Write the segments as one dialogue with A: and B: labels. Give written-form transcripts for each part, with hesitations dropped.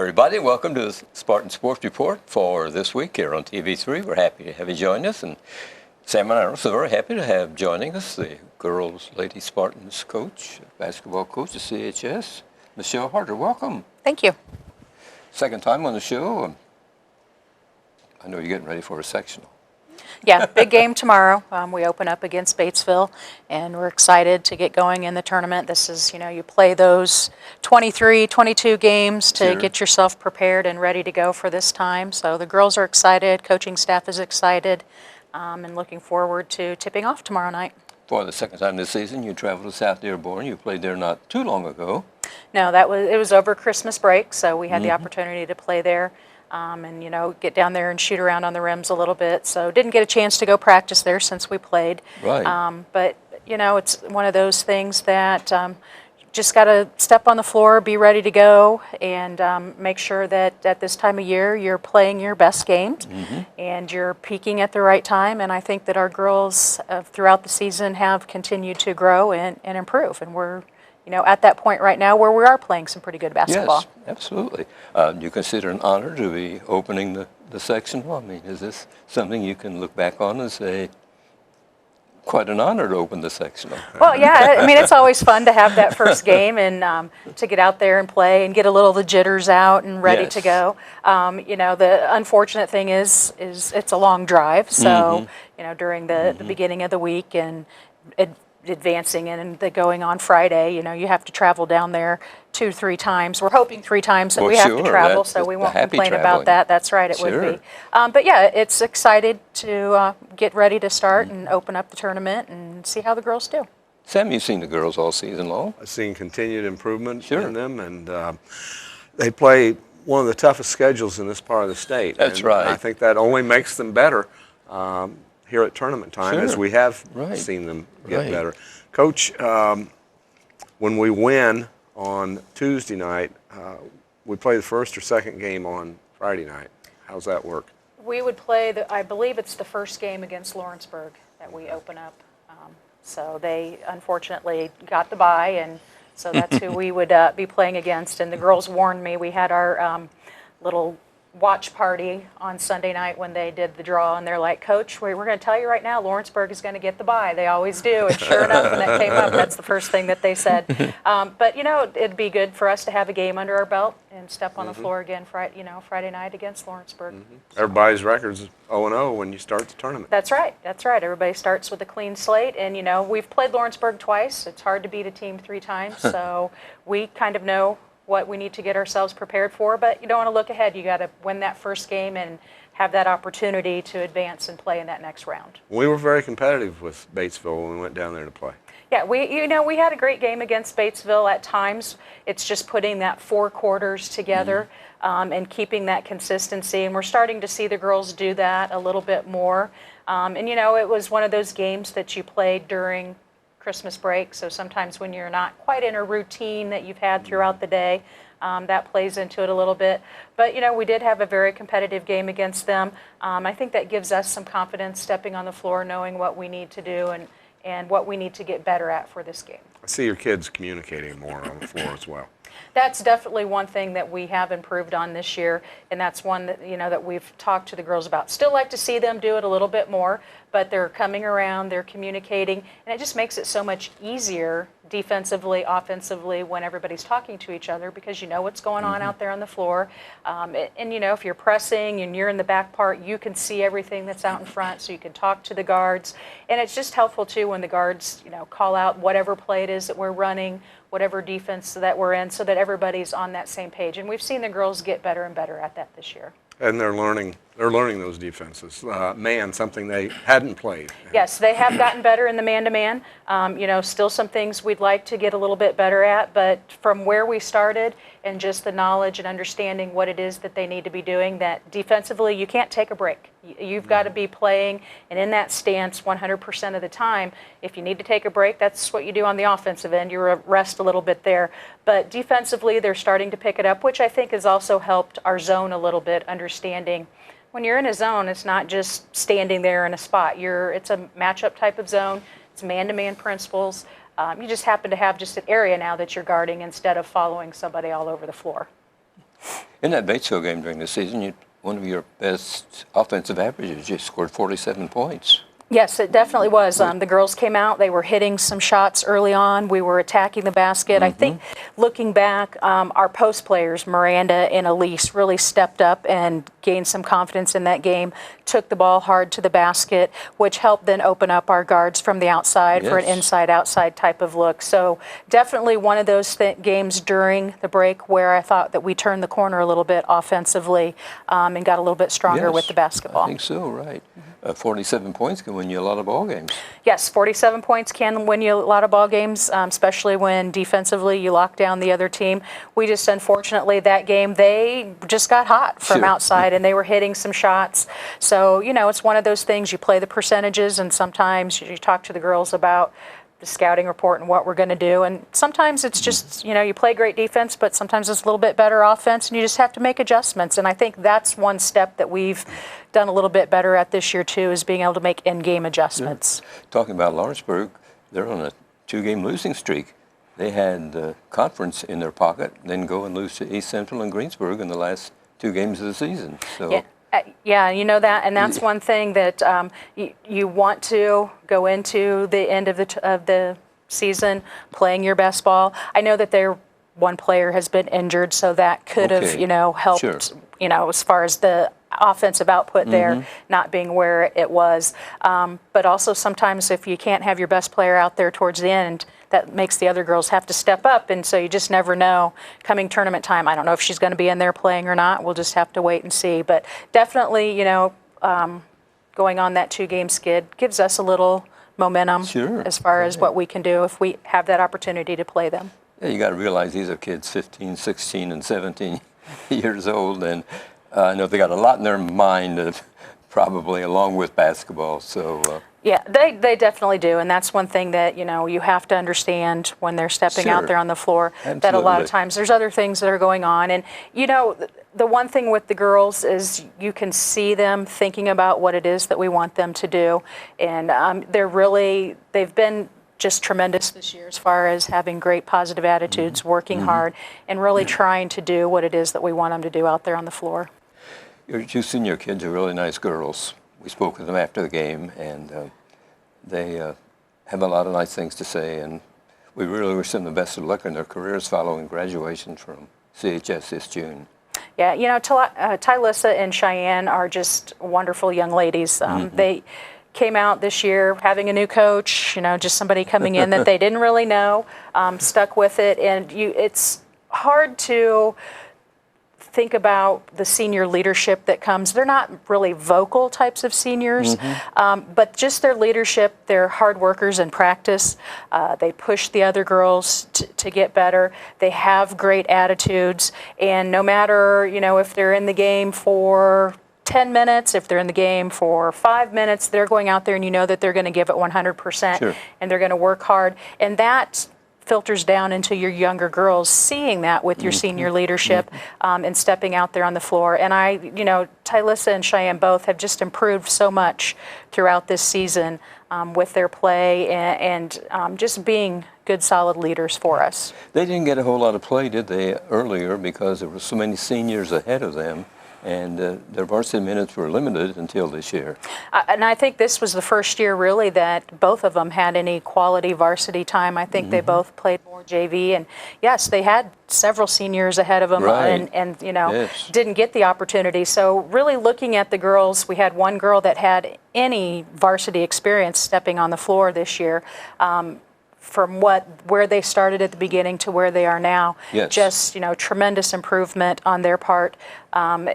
A: Everybody, welcome to the Spartan Sports Report for this week here on TV3. We're happy to have you join us, and Sam and I are also very happy to have joining us the girls, Lady Spartans coach, basketball coach at CHS, Michelle Harter. Welcome.
B: Thank you.
A: Second time on the show. I know you're getting ready for a sectional.
B: Yeah, big game tomorrow. We open up against Batesville, and we're excited to get going in the tournament. This is, you play those 23, 22 games to get yourself prepared and ready to go for this time. So the girls are excited, coaching staff is excited, and looking forward to tipping off tomorrow night.
A: For the second time this season, you traveled to South Dearborn. You played there not too long ago.
B: No, it was over Christmas break, so we had the opportunity to play there. And, get down there and shoot around on the rims a little bit. So didn't get a chance to go practice there since we played.
A: Right.
B: But, it's one of those things that just got to step on the floor, be ready to go, and make sure that at this time of year you're playing your best games and you're peaking at the right time. And I think that our girls throughout the season have continued to grow and improve. And we're at that point right now where we are playing some pretty good basketball.
A: Yes, absolutely. Do you consider it an honor to be opening the sectional? I mean, is this something you can look back on and say, quite an honor to open the sectional?
B: Well, yeah, I mean, it's always fun to have that first game and to get out there and play and get a little of the jitters out and ready to go. The unfortunate thing is it's a long drive. So, during the beginning of the week and advancing and the going on Friday, you have to travel down there 2-3 times. We're hoping 3 times that we have to travel, so we won't complain about that. That's right, it would be. But yeah, it's excited to get ready to start and open up the tournament and see how the girls do.
A: Sam, you've seen the girls all season long.
C: I've seen continued improvement in them, and they play one of the toughest schedules in this part of the state.
A: That's right.
C: I think that only makes them better here at tournament time, as we have seen them get better. Coach, when we win on Tuesday night, we play the first or second game on Friday night. How's that work?
B: We would play, I believe it's the first game against Lawrenceburg that we open up. So they unfortunately got the bye, and so that's who we would be playing against. And the girls warned me. We had our little watch party on Sunday night when they did the draw, and they're like, Coach, we're going to tell you right now, Lawrenceburg is going to get the bye. They always do. And sure enough, when that came up, that's the first thing that they said. But it'd be good for us to have a game under our belt and step on the floor again Friday night against Lawrenceburg.
C: Everybody's record's 0-0 when you start the tournament.
B: That's right. Everybody starts with a clean slate, and we've played Lawrenceburg twice. It's hard to beat a team 3 times, so we kind of know what we need to get ourselves prepared for, but you don't want to look ahead. You got to win that first game and have that opportunity to advance and play in that next round.
C: We were very competitive with Batesville when we went down there to play.
B: Yeah, we had a great game against Batesville at times. It's just putting that 4 quarters together and keeping that consistency, and we're starting to see the girls do that a little bit more. And it was one of those games that you played during Christmas break, so sometimes when you're not quite in a routine that you've had throughout the day, that plays into it a little bit. But we did have a very competitive game against them. I think that gives us some confidence stepping on the floor, knowing what we need to do and what we need to get better at for this game.
C: I see your kids communicating more on the floor as well.
B: That's definitely one thing that we have improved on this year, and that's one that that we've talked to the girls about. Still like to see them do it a little bit more, but they're coming around, they're communicating, and it just makes it so much easier defensively, offensively, when everybody's talking to each other, because you know what's going on out there on the floor. And if you're pressing and you're in the back part, you can see everything that's out in front, so you can talk to the guards. And it's just helpful too when the guards call out whatever play it is that we're running, whatever defense that we're in, so that everybody's on that same page. And we've seen the girls get better and better at that this year.
C: And they're learning those defenses. Something they hadn't played.
B: Yes, they have gotten better in the man-to-man. Still some things we'd like to get a little bit better at, but from where we started and just the knowledge and understanding what it is that they need to be doing, that defensively you can't take a break. You've got to be playing and in that stance 100% of the time. If you need to take a break, that's what you do on the offensive end. You rest a little bit there. But defensively, they're starting to pick it up, which I think has also helped our zone a little bit, understanding when you're in a zone, it's not just standing there in a spot. It's a matchup type of zone. It's man-to-man principles. You just happen to have just an area now that you're guarding instead of following somebody all over the floor.
A: In that Batesville game during the season, one of your best offensive averages, you scored 47 points.
B: Yes, it definitely was. The girls came out. They were hitting some shots early on. We were attacking the basket. I think looking back, our post players, Miranda and Elise, really stepped up and gained some confidence in that game, took the ball hard to the basket, which helped then open up our guards from the outside for an inside-outside type of look. So definitely one of those games during the break where I thought that we turned the corner a little bit offensively and got a little bit stronger with the basketball.
A: I think so, right. 47 points can win you a lot of ball games.
B: Yes, 47 points can win you a lot of ball games, especially when defensively you lock down the other team. We just, unfortunately, that game, they just got hot from outside and they were hitting some shots. So, it's one of those things, you play the percentages and sometimes you talk to the girls about the scouting report and what we're going to do. And sometimes it's just, you play great defense, but sometimes it's a little bit better offense and you just have to make adjustments. And I think that's one step that we've done a little bit better at this year too, is being able to make in-game adjustments.
A: Talking about Lawrenceburg, they're on a 2-game losing streak. They had the conference in their pocket, then go and lose to East Central and Greensburg in the last 2 games of the season. So.
B: Yeah, you know that, and that's one thing that you want to go into the end of the season playing your best ball. I know that one player has been injured, so that could have helped. As far as the offensive output there not being where it was. But also sometimes if you can't have your best player out there towards the end, that makes the other girls have to step up. And so you just never know coming tournament time. I don't know if she's going to be in there playing or not. We'll just have to wait and see. But definitely, going on that 2-game skid gives us a little momentum as far as what we can do if we have that opportunity to play them.
A: Yeah, you got to realize these are kids 15, 16, and 17 years old, and I know they got a lot in their mind, probably along with basketball. So
B: yeah, they definitely do, and that's one thing that you have to understand when they're stepping out there on the floor.
A: Absolutely.
B: That a lot of times there's other things that are going on, and the one thing with the girls is you can see them thinking about what it is that we want them to do, and they've been just tremendous this year as far as having great positive attitudes, working hard, and really trying to do what it is that we want them to do out there on the floor.
A: Your 2 senior kids are really nice girls. We spoke with them after the game, and they have a lot of nice things to say, and we really wish them the best of luck in their careers following graduation from CHS this June.
B: Yeah, Tylissa and Cheyenne are just wonderful young ladies. They came out this year having a new coach, just somebody coming in that they didn't really know, stuck with it. And it's hard to think about the senior leadership that comes. They're not really vocal types of seniors, but just their leadership, they're hard workers in practice. They push the other girls to get better. They have great attitudes. And no matter, if they're in the game for 10 minutes, if they're in the game for 5 minutes, they're going out there and that they're going to give it 100% and they're going to work hard. And that filters down into your younger girls seeing that with your senior leadership and stepping out there on the floor. And Tylissa and Cheyenne both have just improved so much throughout this season with their play and just being good, solid leaders for us.
A: They didn't get a whole lot of play, did they, earlier because there were so many seniors ahead of them? And their varsity minutes were limited until this year.
B: And I think this was the first year, really, that both of them had any quality varsity time. I think they both played more JV. And, yes, they had several seniors ahead of them and didn't get the opportunity. So really looking at the girls, we had one girl that had any varsity experience stepping on the floor this year. From where they started at the beginning to where they are now, just tremendous improvement on their part. And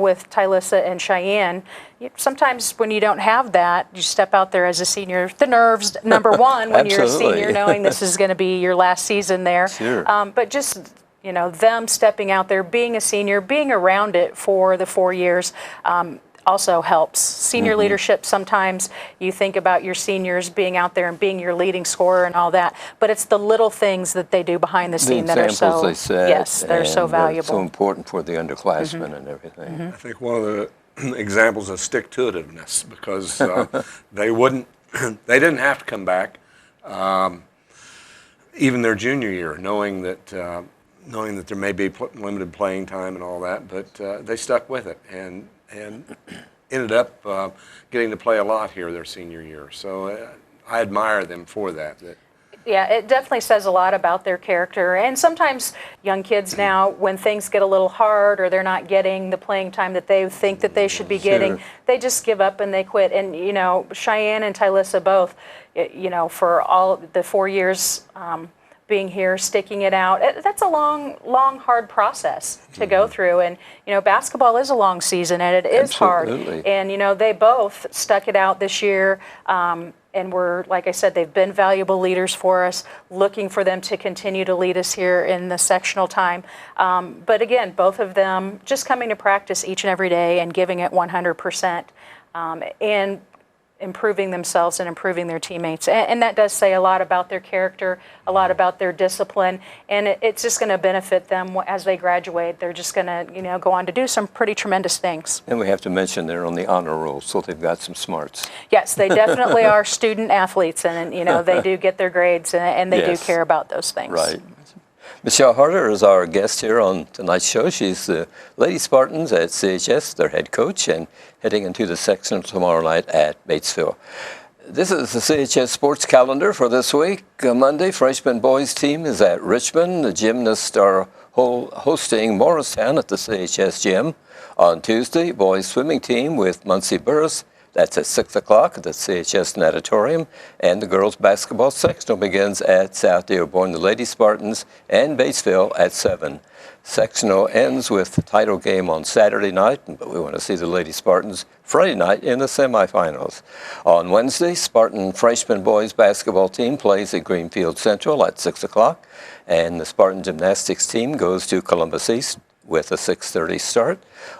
B: with Tylissa and Cheyenne, sometimes when you don't have that, you step out there as a senior. The nerves, number one, when you're a senior, knowing this is going to be your last season there. But just them stepping out there, being a senior, being around it for the 4 years. Also helps. Senior leadership, sometimes you think about your seniors being out there and being your leading scorer and all that, but it's the little things that they do behind the scene that are so,
A: they set,
B: yes, they're so valuable.
A: So important for the underclassmen and everything.
C: I think one of the examples is stick-to-itiveness because they didn't have to come back even their junior year, knowing that knowing that there may be limited playing time and all that, but they stuck with it and ended up getting to play a lot here their senior year. So I admire them for that.
B: Yeah, it definitely says a lot about their character. And sometimes young kids now, when things get a little hard or they're not getting the playing time that they think that they should be getting, they just give up and they quit. And, you know, Cheyenne and Tylissa both, you know, for all the 4 years being here, sticking it out, that's a long, hard process to go through. And, you know, basketball is a long season and it is hard. And, you know, they both stuck it out this year. And we're, like I said, they've been valuable leaders for us, looking for them to continue to lead us here in the sectional time. But again, both of them just coming to practice each and every day and giving it 100%, and improving themselves and improving their teammates. And that does say a lot about their character, a lot about their discipline, and it's just going to benefit them as they graduate. They're just going to, you know, go on to do some pretty tremendous things.
A: And we have to mention they're on the honor roll, so they've got some smarts.
B: Yes, they definitely are student athletes, and, you know, they do get their grades, and they do care about those things.
A: Right. Michelle Harter is our guest here on tonight's show. She's the Lady Spartans at CHS, their head coach, and heading into the sectional tomorrow night at Batesville. This is the CHS sports calendar for this week. Monday, freshman boys team is at Richmond. The gymnasts are hosting Morristown at the CHS gym. On Tuesday, boys swimming team with Muncie Burris. That's at 6 o'clock at the CHS Natatorium. And the girls basketball sectional begins at South Dearborn, the Lady Spartans, and Batesville at 7. Sectional ends with the title game on Saturday night, but we want to see the Lady Spartans Friday night in the semifinals. On Wednesday, Spartan freshman boys basketball team plays at Greenfield Central at 6 o'clock, and the Spartan gymnastics team goes to Columbus East with a 6:30 start.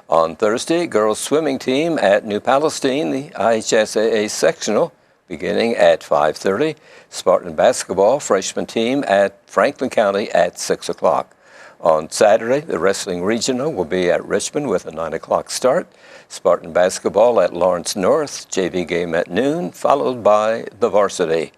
A: On Thursday, girls swimming team at New Palestine, the IHSAA sectional, beginning at 5:30. Spartan basketball freshman team at Franklin County at 6 o'clock. On Saturday, the wrestling regional will be at Richmond with a 9 o'clock start. Spartan basketball at Lawrence North, JV game at noon, followed by the varsity.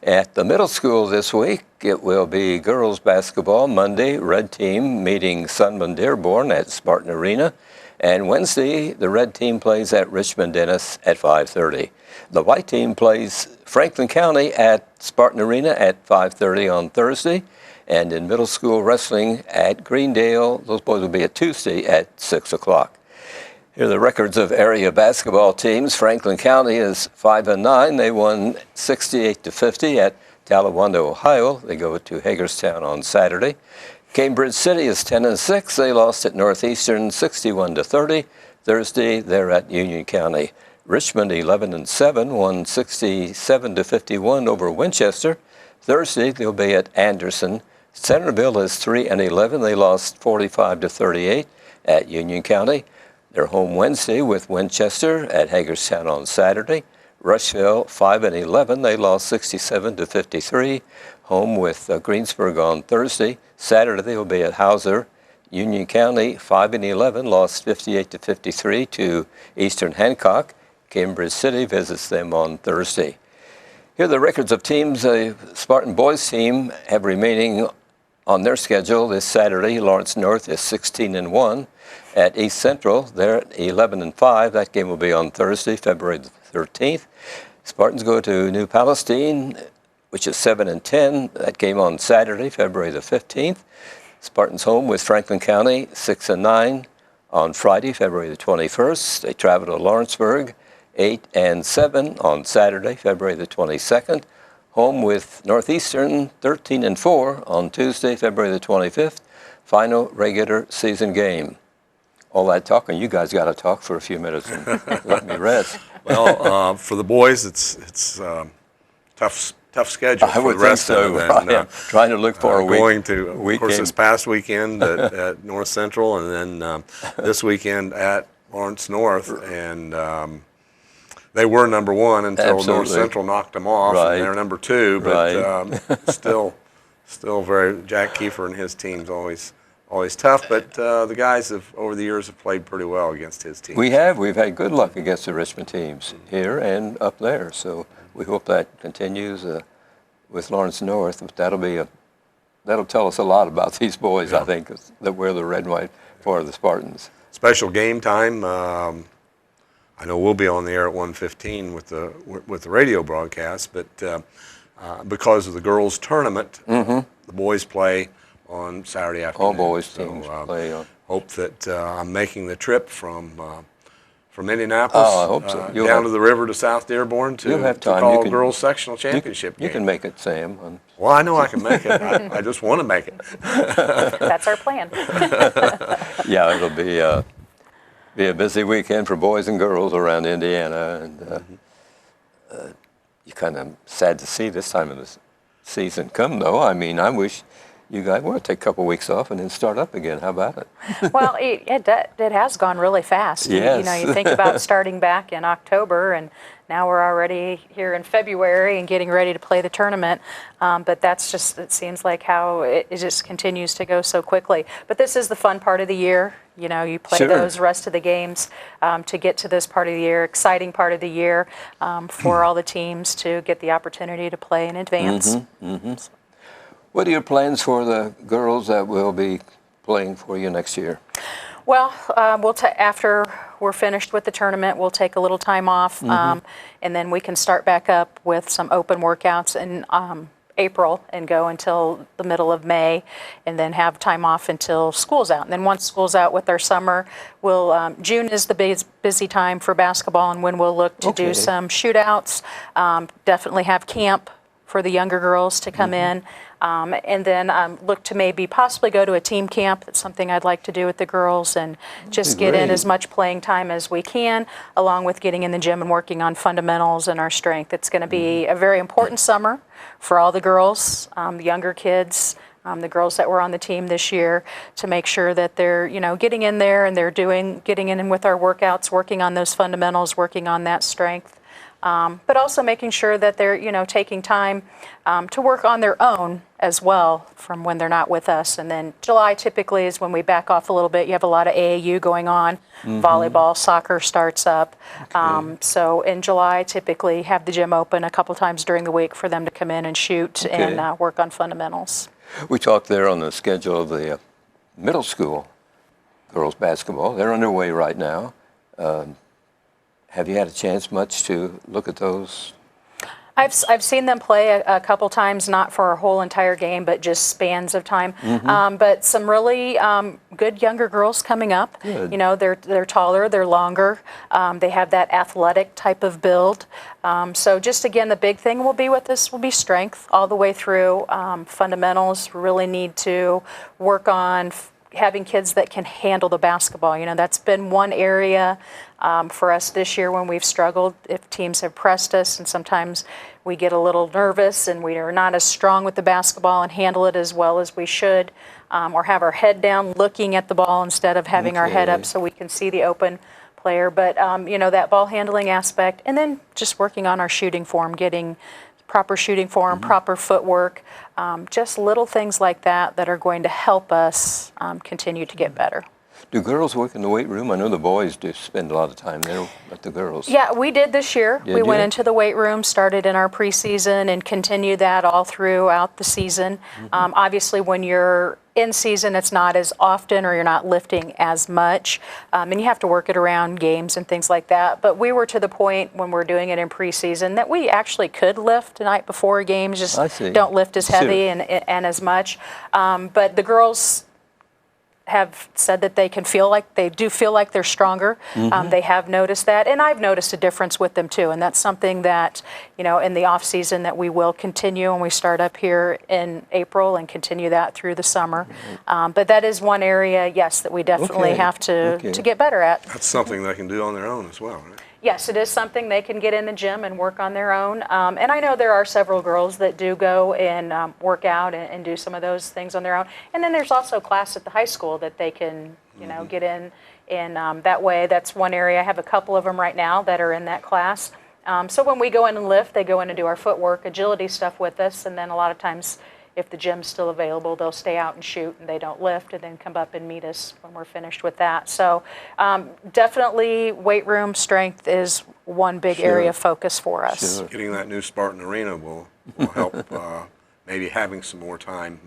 A: At the middle school this week, it will be girls basketball Monday, red team meeting Sunman Dearborn at Spartan Arena. And Wednesday, the red team plays at Richmond Dennis at 5:30. The white team plays Franklin County at Spartan Arena at 5:30 on Thursday. And in middle school wrestling at Greendale, those boys will be at Tuesday at 6 o'clock. Here are the records of area basketball teams. Franklin County is 5-9. They won 68-50 at Talawanda, Ohio. They go to Hagerstown on Saturday. Cambridge City is 10-6. They lost at Northeastern 61-30. Thursday, they're at Union County. Richmond 11-7, won 67-51 over Winchester. Thursday, they'll be at Anderson. Centerville is 3-11. They lost 45-38 at Union County. They're home Wednesday with Winchester at Hagerstown on Saturday. Rushville 5-11. They lost 67-53. Home with Greensburg on Thursday. Saturday they will be at Hauser. Union County 5-11. Lost 58-53 to Eastern Hancock. Cambridge City visits them on Thursday. Here are the records of teams. The Spartan boys team have remaining on their schedule this Saturday. Lawrence North is 16-1. At East Central, they're at 11-5. That game will be on Thursday, February the 13th. Spartans go to New Palestine, which is 7-10. That game on Saturday, February the 15th. Spartans home with Franklin County, 6-9. On Friday, February the 21st, they travel to Lawrenceburg, 8-7. On Saturday, February the 22nd. Home with Northeastern, 13-4. On Tuesday, February the 25th. Final regular season game. All that talking, you guys got to talk for a few minutes and let me rest.
C: Well, for the boys, it's tough schedule for the rest of them.
A: And, trying to look for a week.
C: Going to, of course, this past weekend at North Central, and then this weekend at Lawrence North, and they were number one until North Central knocked them off, and they're number two. But still very Jack Kiefer and his team's always tough, but the guys over the years have played pretty well against his team.
A: We've had good luck against the Richmond teams here and up there, so we hope that continues with Lawrence North. But that'll be a that'll tell us a lot about these boys, I think, that wear the red and white for the Spartans.
C: Special game time. I know we'll be on the air at 1:15 with the radio broadcast, but because of the girls' tournament, the boys play on Saturday afternoon.
A: All boys teams play on.
C: Hope that I'm making the trip from Indianapolis
A: I hope so.
C: down to the river to South Dearborn to call girls sectional championship game.
A: You can make it, Sam.
C: Well, I know I can make it. I just want to make it.
B: That's our plan.
A: Yeah, it'll be a busy weekend for boys and girls around Indiana, and you're kind of sad to see this time of the season come, though. I mean, I wish you guys want to take a couple weeks off and then start up again. How about it?
B: Well, it has gone really fast.
A: Yes.
B: You think about starting back in October, and now we're already here in February and getting ready to play the tournament. But that's just, it seems like how it just continues to go so quickly. But this is the fun part of the year. You play those rest of the games to get to this part of the year, exciting part of the year for all the teams to get the opportunity to play in advance.
A: What are your plans for the girls that will be playing for you next year?
B: Well, after we're finished with the tournament, we'll take a little time off, and then we can start back up with some open workouts in April and go until the middle of May, and then have time off until school's out. And then once school's out with our summer, June is the busy time for basketball, and when we'll look to do some shootouts, definitely have camp for the younger girls to come in. And then look to maybe possibly go to a team camp. That's something I'd like to do with the girls, and just get in as much playing time as we can, along with getting in the gym and working on fundamentals and our strength. It's going to be a very important summer for all the girls, the younger kids, the girls that were on the team this year, to make sure that they're getting in there and they're getting in with our workouts, working on those fundamentals, working on that strength. But also making sure that they're, taking time to work on their own as well from when they're not with us. And then July typically is when we back off a little bit. You have a lot of AAU going on, volleyball, soccer starts up. So in July, typically have the gym open a couple times during the week for them to come in and shoot and work on fundamentals.
A: We talked there on the schedule of the middle school girls basketball. They're underway right now. Have you had a chance much to look at those?
B: I've seen them play a couple times, not for a whole entire game, but just spans of time. But some really good younger girls coming up.
A: Good.
B: They're taller, they're longer. They have that athletic type of build. So just again, the big thing will be with this will be strength all the way through. Fundamentals, really need to work on having kids that can handle the basketball. That's been one area for us this year when we've struggled. If teams have pressed us, and sometimes we get a little nervous and we are not as strong with the basketball and handle it as well as we should, or have our head down looking at the ball instead of having our head up so we can see the open player. But that ball handling aspect, and then just working on our shooting form, getting proper shooting form, proper footwork, just little things like that are going to help us continue to get better.
A: Do girls work in the weight room? I know the boys do spend a lot of time there, but the girls.
B: Yeah, we did this year. We went into the weight room, started in our preseason, and continued that all throughout the season. Obviously, when you're in season, it's not as often, or you're not lifting as much, and you have to work it around games and things like that. But we were to the point when we're doing it in preseason that we actually could lift the night before games, just don't lift as heavy and as much. But the girls have said that they do feel like they're stronger. They have noticed that, and I've noticed a difference with them too. And that's something that, in the off season that we will continue, and we start up here in April and continue that through the summer. But that is one area, yes, that we definitely have to get better at.
C: That's something they can do on their own as well, right?
B: Yes, it is something they can get in the gym and work on their own. And I know there are several girls that do go and work out and do some of those things on their own. And then there's also class at the high school that they can, get in. And that way, that's one area. I have a couple of them right now that are in that class. So when we go in and lift, they go in and do our footwork, agility stuff with us. And then a lot of times, if the gym's still available, they'll stay out and shoot, and they don't lift, and then come up and meet us when we're finished with that. So definitely weight room strength is one big area of focus for us.
C: Getting that new Spartan arena will help, maybe having some more time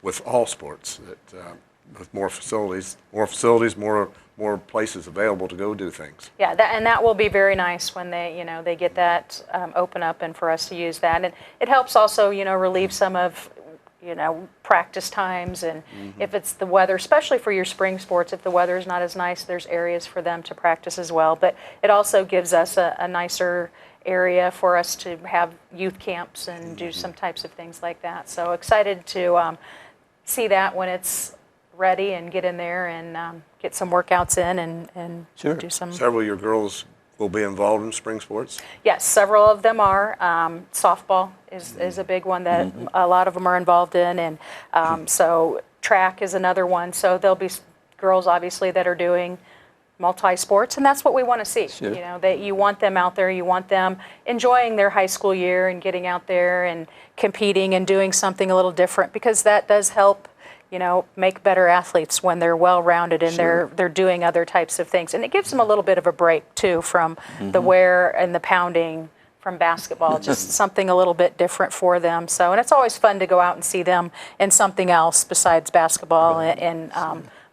C: with all sports, that with more facilities, more places available to go do things.
B: Yeah, and that will be very nice when they get that open up and for us to use that. And it helps also, relieve some of, practice times. And if it's the weather, especially for your spring sports, if the weather is not as nice, there's areas for them to practice as well. But it also gives us a nicer area for us to have youth camps and do some types of things like that. So excited to see that when it's ready and get in there and get some workouts in and do some.
C: Several of your girls will be involved in spring sports?
B: Yes, several of them are. Softball is a big one that a lot of them are involved in, and so track is another one. So there'll be girls obviously that are doing multi-sports, and that's what we want to see.
A: Sure.
B: That you want them out there, you want them enjoying their high school year and getting out there and competing and doing something a little different, because that does help make better athletes when they're well-rounded and they're doing other types of things. And it gives them a little bit of a break, too, from the wear and the pounding from basketball, just something a little bit different for them. So, and it's always fun to go out and see them in something else besides basketball and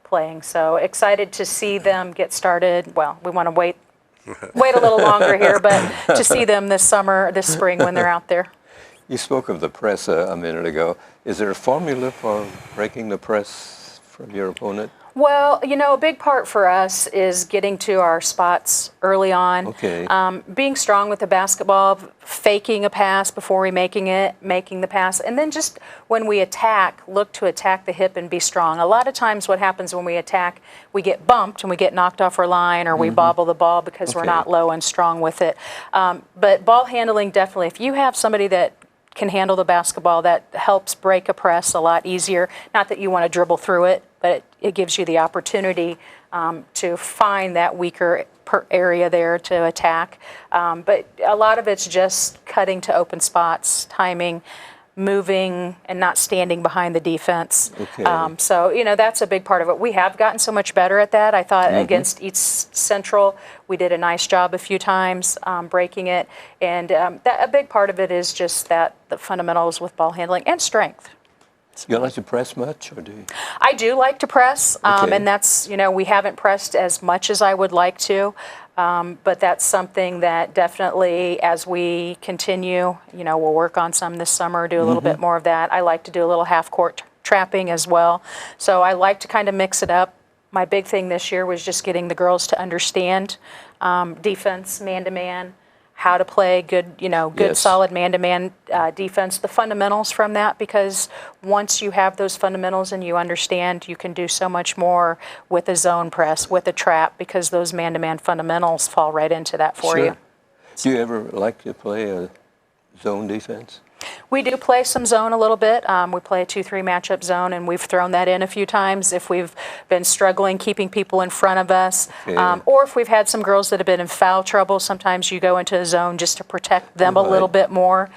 B: playing. So excited to see them get started. Well, we want to wait a little longer here, but to see them this spring when they're out there.
A: You spoke of the press a minute ago. Is there a formula for breaking the press from your opponent?
B: Well, a big part for us is getting to our spots early on.
A: Okay.
B: Being strong with the basketball, faking a pass before making the pass, and then just when we attack, look to attack the hip and be strong. A lot of times what happens when we attack, we get bumped and we get knocked off our line, or we bobble the ball because we're not low and strong with it. But ball handling, definitely. If you have somebody that can handle the basketball, that helps break a press a lot easier. Not that you want to dribble through it, but it gives you the opportunity to find that weaker area there to attack. But a lot of it's just cutting to open spots, timing, moving, and not standing behind the defense.
A: Okay.
B: So, that's a big part of it. We have gotten so much better at that. I thought against East Central, we did a nice job a few times breaking it. And a big part of it is just the fundamentals with ball handling and strength.
A: You like to press much, or do you?
B: I do like to press,
A: Okay.
B: and that's, we haven't pressed as much as I would like to. But that's something that definitely, as we continue, we'll work on some this summer, do a little bit more of that. I like to do a little half-court trapping as well. So I like to kind of mix it up. My big thing this year was just getting the girls to understand defense, man-to-man, how to play good
A: Yes.
B: solid man-to-man defense, the fundamentals from that, because once you have those fundamentals and you understand, you can do so much more with a zone press, with a trap, because those man-to-man fundamentals fall right into that for you.
A: Do you ever like to play a zone defense?
B: We do play some zone a little bit. We play a 2-3 matchup zone, and we've thrown that in a few times if we've been struggling keeping people in front of us.
A: Okay.
B: Or if we've had some girls that have been in foul trouble, sometimes you go into a zone just to protect them a little bit more.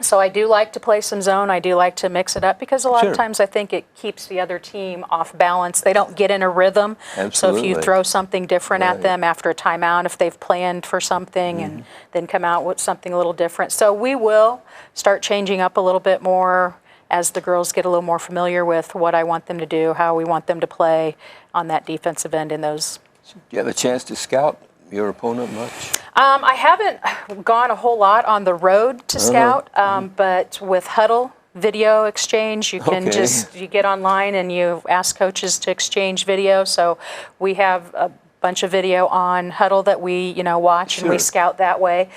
B: So I do like to play some zone. I do like to mix it up, because a lot of times I think it keeps the other team off balance. They don't get in a rhythm.
A: Absolutely.
B: So if you throw something different at them after a timeout, if they've planned for something and then come out with something a little different. So we will start changing up a little bit more as the girls get a little more familiar with what I want them to do, how we want them to play on that defensive end in those.
A: Do you have a chance to scout your opponent much?
B: I haven't gone a whole lot on the road to scout, but with Huddle video exchange, you can you get online and you ask coaches to exchange video. So we have a bunch of video on Huddle that we watch and we scout that way.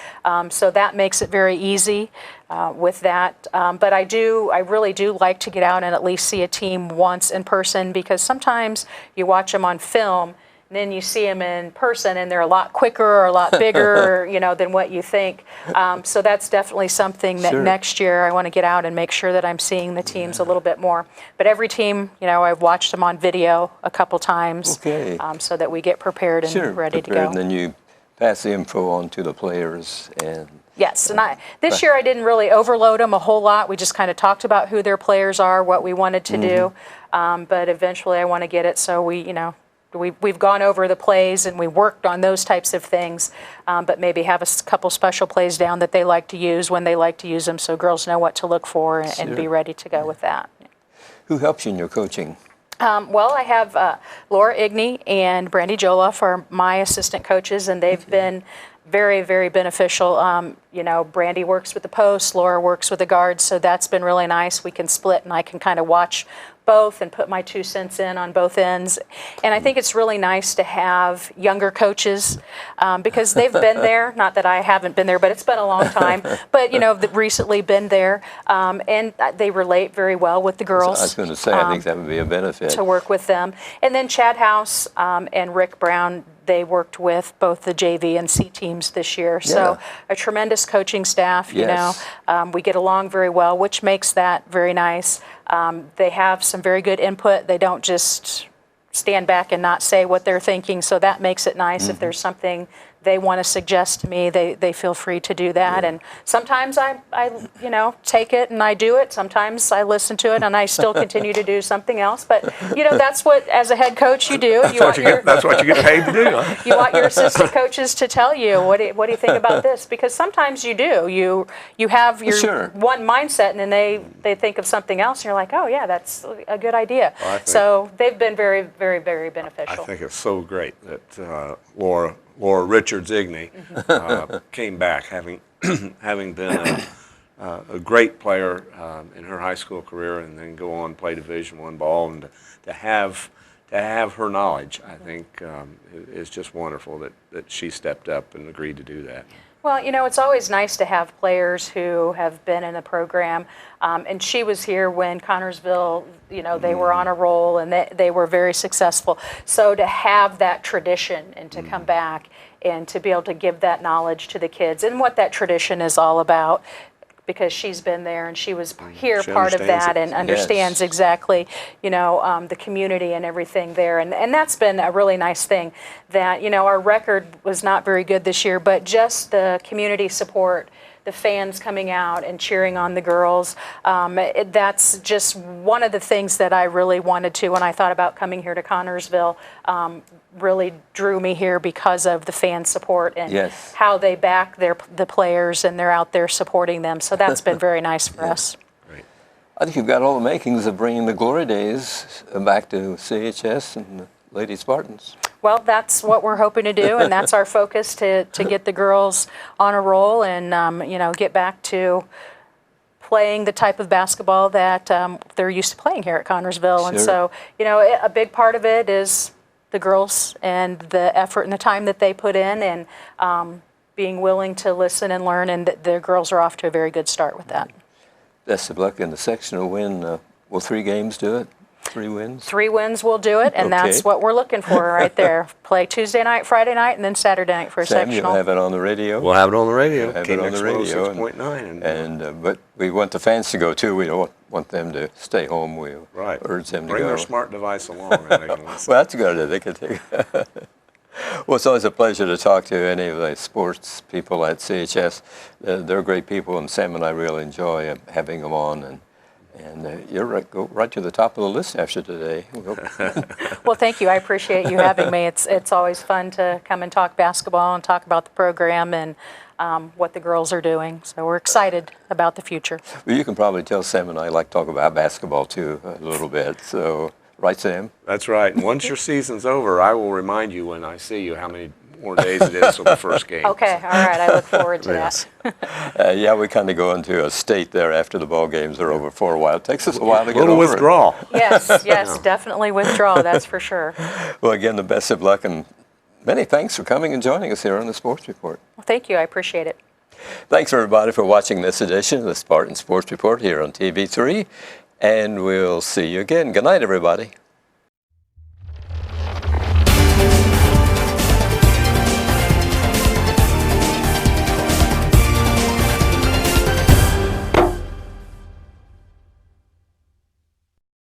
B: So that makes it very easy with that. But I really do like to get out and at least see a team once in person, because sometimes you watch them on film, then you see them in person and they're a lot quicker or a lot bigger, than what you think. So that's definitely something that next year I want to get out and make sure that I'm seeing the teams a little bit more. But every team, I've watched them on video a couple times, so that we get prepared and ready to go.
A: And then you pass the info on to the players. And
B: yes, and this year I didn't really overload them a whole lot. We just kind of talked about who their players are, what we wanted to do. But eventually I want to get it so we've gone over the plays and we worked on those types of things, but maybe have a couple special plays down that they like to use when they like to use them, so girls know what to look for and be ready to go with that.
A: Who helps you in your coaching?
B: Well, I have Laura Igney and Brandy Joloff are my assistant coaches, and they've been very, very beneficial. Brandy works with the posts, Laura works with the guards, so that's been really nice. We can split, and I can kind of watch both and put my 2 cents in on both ends. And I think it's really nice to have younger coaches because they've been there. Not that I haven't been there, but it's been a long time. But, they've recently been there, and they relate very well with the girls.
A: I was going to say, I think that would be a benefit.
B: To work with them. And then Chad House and Rick Brown, they worked with both the JV and C teams this year. So a tremendous coaching staff, we get along very well, which makes that very nice. They have some very good input. They don't just stand back and not say what they're thinking, so that makes it nice. If there's something they want to suggest to me, they feel free to do that. And sometimes I take it and I do it. Sometimes I listen to it and I still continue to do something else. But that's what, as a head coach, you do.
C: That's what you get paid to do. Huh?
B: You want your assistant coaches to tell you what do you think about this, because sometimes you do. You have your one mindset, and then they think of something else, and you're like, oh yeah, that's a good idea. Well, so they've been very, very, very beneficial.
C: I think it's so great that Laura Richards Igney came back, having been a great player in her high school career, and then go on and play Division I ball, and to have her knowledge, I think, is just wonderful that she stepped up and agreed to do that.
B: Well, it's always nice to have players who have been in the program, and she was here when Connorsville, they were on a roll, and they were very successful. So to have that tradition and to come back and to be able to give that knowledge to the kids and what that tradition is all about, because she's been there and she was here, part of that, and understands exactly, the community and everything there. And that's been a really nice thing that, our record was not very good this year, but just the community support, the fans coming out and cheering on the girls, that's just one of the things that I really wanted to, when I thought about coming here to Connorsville, really drew me here because of the fan support and how they back the players, and they're out there supporting them. So that's been very nice for us.
C: Great.
A: I think you've got all the makings of bringing the glory days back to CHS and the Lady Spartans.
B: Well, that's what we're hoping to do, and that's our focus, to get the girls on a roll and get back to playing the type of basketball that they're used to playing here at Connorsville. And so, a big part of it is the girls and the effort and the time that they put in, and being willing to listen and learn, and the girls are off to a very good start with that.
A: Best of luck in the sectional win. Will 3 games do it? 3 wins?
B: 3 wins will do it, and that's what we're looking for right there. Play Tuesday night, Friday night, and then Saturday night for a
A: Sam,
B: sectional.
A: you'll have it on the radio?
C: We'll have it on the radio.
A: We'll have it on the radio.
C: 6.9.
A: But we want the fans to go too. We don't want them to stay home. We urge them to go.
C: Bring their smart device along.
A: Well, that's a good idea. They can take it. Well, it's always a pleasure to talk to any of the sports people at CHS. They're great people, and Sam and I really enjoy having them on. And you're go right to the top of the list after today.
B: Well, thank you. I appreciate you having me. It's always fun to come and talk basketball and talk about the program and what the girls are doing. So we're excited about the future.
A: Well, you can probably tell Sam and I like to talk about basketball too a little bit. So, right, Sam?
C: That's right. And once your season's over, I will remind you when I see you how many more days it is till the first game.
B: Okay, all right. I look forward to that.
A: Yeah, we kind of go into a state there after the ball games are over for a while. It takes us a while to get over
C: it. A little withdrawal.
B: Yes, definitely withdrawal, that's for sure.
A: Well, again, the best of luck, and many thanks for coming and joining us here on the Sports Report.
B: Well, thank you. I appreciate it.
A: Thanks, everybody, for watching this edition of the Spartan Sports Report here on TV3, and we'll see you again. Good night, everybody.